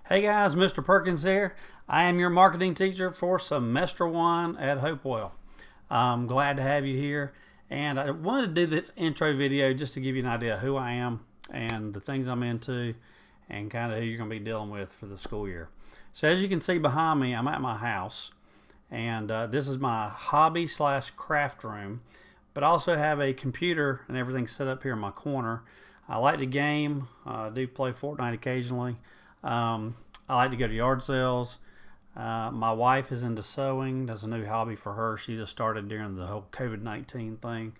Hey guys, Mr. Perkins here. I am your marketing teacher for semester 1 at Hopewell. I'm glad to have you here, and I wanted to do this intro video just to give you an idea of who I am and the things I'm into and kind of who you're going to be dealing with for the school year. So as you can see behind me, I'm at my house, and this is my hobby slash craft room, but I also have a computer and everything set up here in my corner. I like to game. I do play Fortnite occasionally. I like to go to yard sales. My wife is into sewing. That's a new hobby for her. She just started during the whole COVID-19 thing.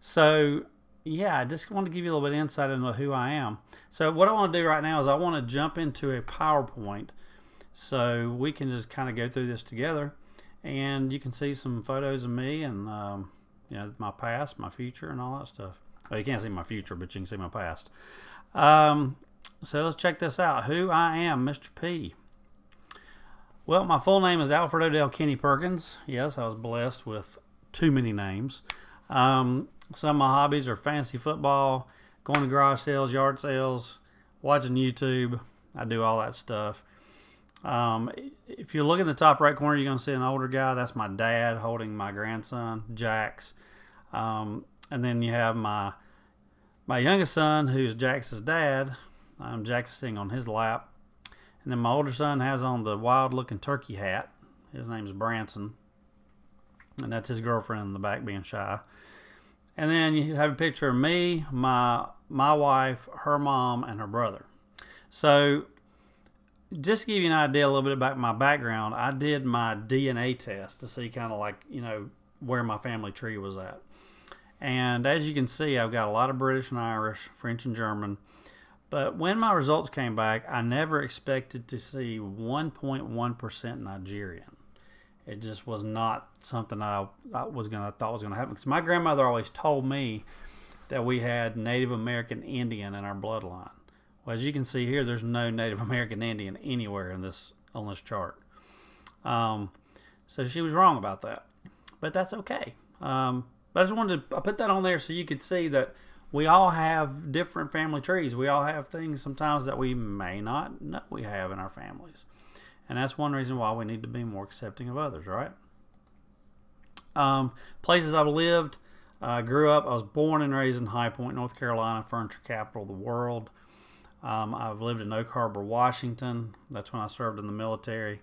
So, yeah, I just want to give you a little bit of insight into who I am. So what I want to do right now is I want to jump into a PowerPoint so we can just kind of go through this together. And you can see some photos of me and, my past, my future, and all that stuff. Well, you can't see my future, but you can see my past. So let's check this out. Who I am, Mr. P. Well, my full name is Alfred Odell Kenny Perkins. Yes, I was blessed with too many names. Some of my hobbies are fantasy football, going to garage sales, yard sales, watching YouTube. I do all that stuff. If you look in the top right corner, you're going to see an older guy. That's my dad holding my grandson, Jax. And then you have my youngest son, who's Jax's dad. Jax is sitting on his lap. And then my older son has on the wild-looking turkey hat. His name's Branson. And that's his girlfriend in the back being shy. And then you have a picture of me, my wife, her mom, and her brother. So just to give you an idea a little bit about my background, I did my DNA test to see kind of like, where my family tree was at. And as you can see, I've got a lot of British and Irish, French and German. But when my results came back, I never expected to see 1.1% Nigerian. It just was not something I thought was going to happen. Because my grandmother always told me that we had Native American Indian in our bloodline. Well, as you can see here, there's no Native American Indian anywhere on this chart. So she was wrong about that. But that's okay. But I just wanted to put that on there so you could see that we all have different family trees. We all have things sometimes that we may not know we have in our families. And that's one reason why we need to be more accepting of others, right? Places I've lived, grew up, I was born and raised in High Point, North Carolina, furniture capital of the world. I've lived in Oak Harbor, Washington. That's when I served in the military.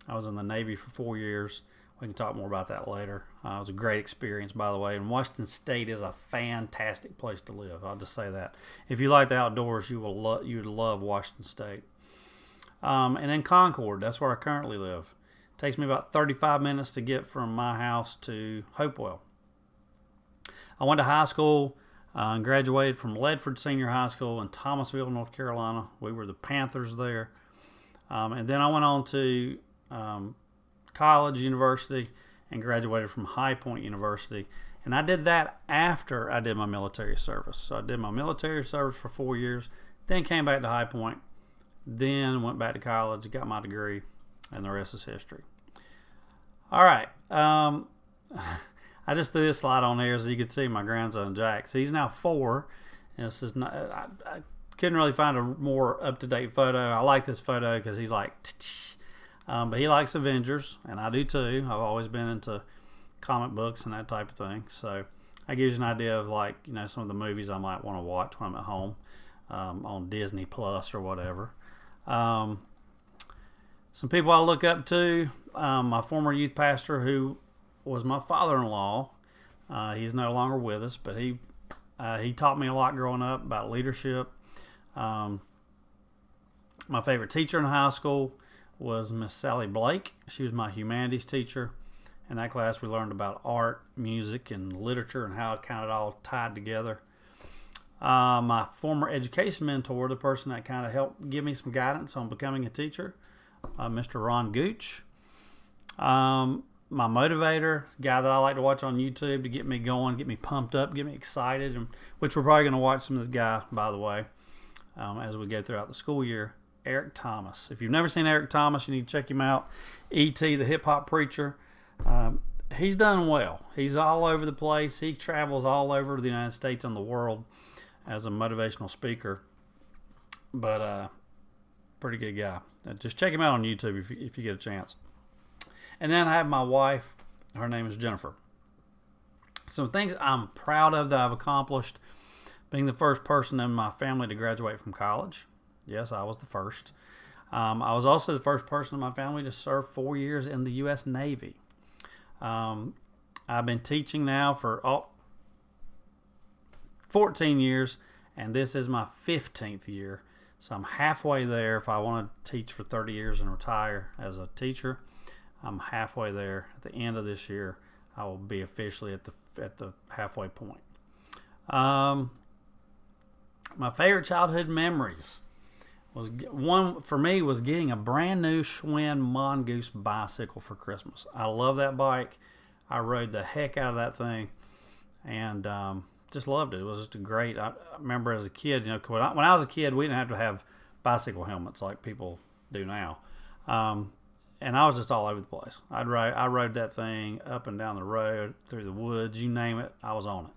I was in the Navy for 4 years. We can talk more about that later. It was a great experience, by the way. And Washington State is a fantastic place to live. I'll just say that. If you like the outdoors, you would love Washington State. And then Concord, that's where I currently live. It takes me about 35 minutes to get from my house to Hopewell. I went to high school and graduated from Ledford Senior High School in Thomasville, North Carolina. We were the Panthers there. And then I went on to college, university, and graduated from High Point University. And I did that after I did my military service. So I did my military service for 4 years, then came back to High Point, then went back to college, got my degree, and the rest is history. All right. I just threw this slide on there so you could see my grandson, Jax. He's now 4. And this is not, I couldn't really find a more up-to-date photo. I like this photo because he's like, but he likes Avengers, and I do too. I've always been into comic books and that type of thing. So that gives you an idea of some of the movies I might want to watch when I'm at home on Disney Plus or whatever. Some people I look up to, my former youth pastor who was my father-in-law. He's no longer with us, but he taught me a lot growing up about leadership. My favorite teacher in high school was Miss Sally Blake. She was my humanities teacher. In that class, we learned about art, music, and literature and how it kind of all tied together. My former education mentor, the person that kind of helped give me some guidance on becoming a teacher, Mr. Ron Gooch. My motivator, guy that I like to watch on YouTube to get me going, get me pumped up, get me excited, which we're probably going to watch some of this guy, by the way, as we go throughout the school year. Eric Thomas. If you've never seen Eric Thomas, you need to check him out. E.T., the hip-hop preacher. He's done well. He's all over the place. He travels all over the United States and the world as a motivational speaker. But Pretty good guy. Just check him out on YouTube if you get a chance. And then I have my wife. Her name is Jennifer. Some things I'm proud of that I've accomplished. Being the first person in my family to graduate from college. Yes, I was the first. I was also the first person in my family to serve 4 years in the U.S. Navy. I've been teaching now for 14 years, and this is my 15th year. So I'm halfway there. If I want to teach for 30 years and retire as a teacher, I'm halfway there. At the end of this year, I will be officially at the halfway point. My favorite childhood memories was getting a brand new Schwinn Mongoose bicycle for Christmas. I love that bike. I rode the heck out of that thing, and just loved it. It was just a great. I remember as a kid, when I was a kid, we didn't have to have bicycle helmets like people do now, and I was just all over the place. I rode that thing up and down the road, through the woods, you name it, I was on it.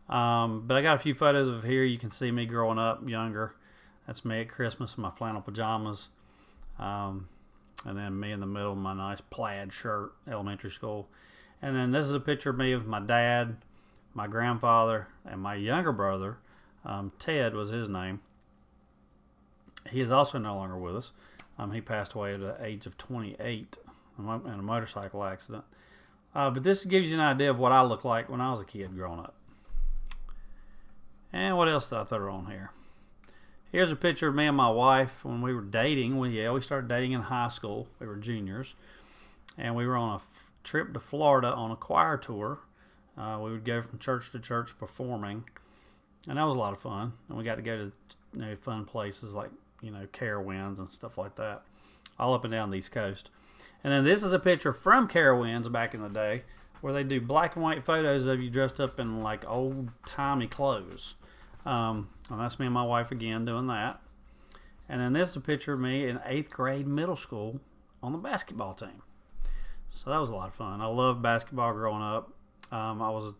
But I got a few photos of here. You can see me growing up younger. That's me at Christmas in my flannel pajamas. And then me in the middle of my nice plaid shirt, elementary school. And then this is a picture of me with my dad, my grandfather, and my younger brother. Ted was his name. He is also no longer with us. He passed away at the age of 28 in a motorcycle accident. But this gives you an idea of what I looked like when I was a kid growing up. And what else did I throw on here? Here's a picture of me and my wife when we were dating. We started dating in high school. We were juniors. And we were on a trip to Florida on a choir tour. We would go from church to church performing. And that was a lot of fun. And we got to go to fun places like, Carowinds and stuff like that. All up and down the East Coast. And then this is a picture from Carowinds back in the day where they do black and white photos of you dressed up in like old-timey clothes. And that's me and my wife again doing that. And then this is a picture of me in 8th grade middle school on the basketball team. So that was a lot of fun. I loved basketball growing up. I wasn't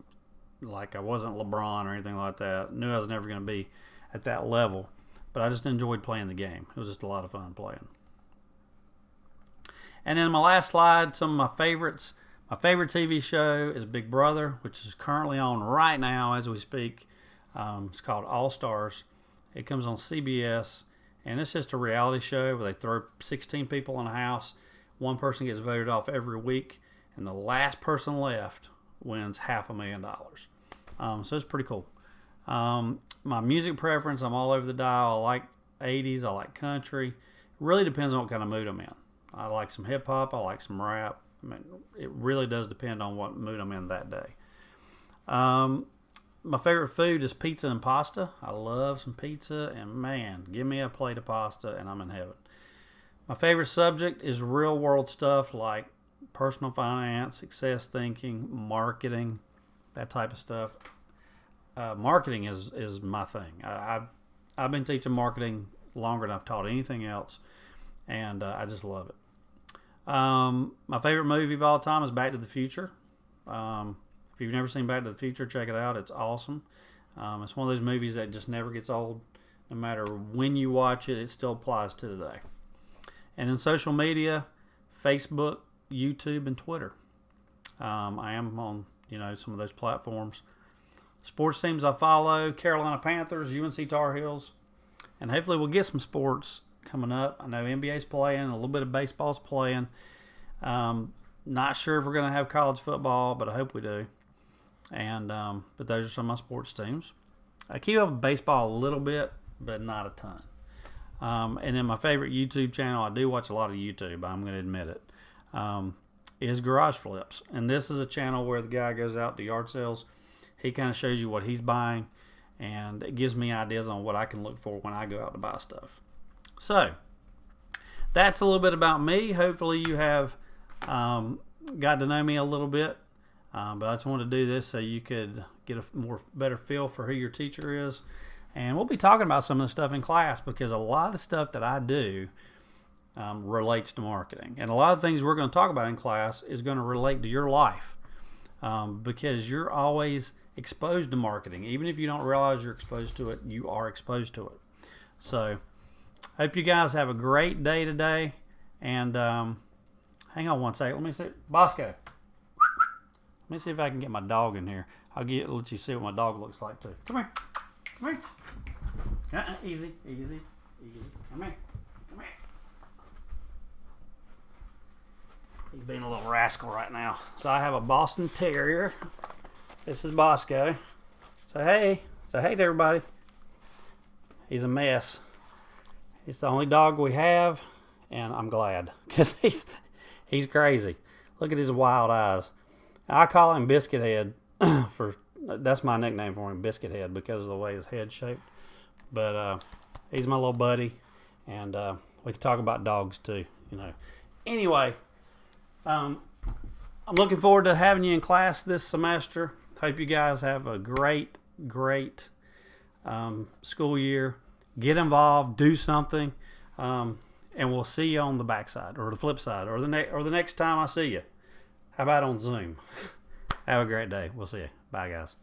LeBron or anything like that. Knew I was never going to be at that level. But I just enjoyed playing the game. It was just a lot of fun playing. And then my last slide, some of my favorites. My favorite TV show is Big Brother, which is currently on right now as we speak. It's called All Stars. It comes on CBS, and it's just a reality show where they throw 16 people in a house. One person gets voted off every week, and the last person left wins $500,000. So it's pretty cool. My music preference, I'm all over the dial. I like 80s. I like country. It really depends on what kind of mood I'm in. I like some hip-hop. I like some rap. I mean, it really does depend on what mood I'm in that day. My favorite food is pizza and pasta. I love some pizza, and man, give me a plate of pasta and I'm in heaven. My favorite subject is real world stuff like personal finance, success thinking, marketing, that type of stuff. Marketing is my thing. I've been teaching marketing longer than I've taught anything else, and I just love it. My favorite movie of all time is Back to the Future. If you've never seen Back to the Future, check it out. It's awesome. It's one of those movies that just never gets old. No matter when you watch it, it still applies to today. And in social media, Facebook, YouTube, and Twitter. I am on some of those platforms. Sports teams I follow: Carolina Panthers, UNC Tar Heels, and hopefully we'll get some sports coming up. I know NBA's playing, a little bit of baseball's playing. Not sure if we're going to have college football, but I hope we do. And but those are some of my sports teams. I keep up with baseball a little bit, but not a ton. And then my favorite YouTube channel, I do watch a lot of YouTube, I'm going to admit it, is Garage Flips. And this is a channel where the guy goes out to yard sales. He kind of shows you what he's buying, and it gives me ideas on what I can look for when I go out to buy stuff. So, that's a little bit about me. Hopefully you have got to know me a little bit. But I just wanted to do this so you could get a better feel for who your teacher is. And we'll be talking about some of the stuff in class because a lot of the stuff that I do relates to marketing. And a lot of things we're going to talk about in class is going to relate to your life because you're always exposed to marketing. Even if you don't realize you're exposed to it, you are exposed to it. So Hope you guys have a great day today. And hang on one second. Let me see. Bosco. Let me see if I can get my dog in here. Let you see what my dog looks like too. Come here. Come here. Easy, easy, easy. Come here. Come here. He's being a little rascal right now. So I have a Boston Terrier. This is Bosco. Say hey. Say hey to everybody. He's a mess. He's the only dog we have, and I'm glad because he's crazy. Look at his wild eyes. I call him Biscuit Head. That's my nickname for him, Biscuit Head, because of the way his head's shaped. But he's my little buddy, and we can talk about dogs too. Anyway. I'm looking forward to having you in class this semester. Hope you guys have a great school year. Get involved, do something, and we'll see you on the backside or the flip side or the next time I see you. How about on Zoom? Have a great day. We'll see you. Bye, guys.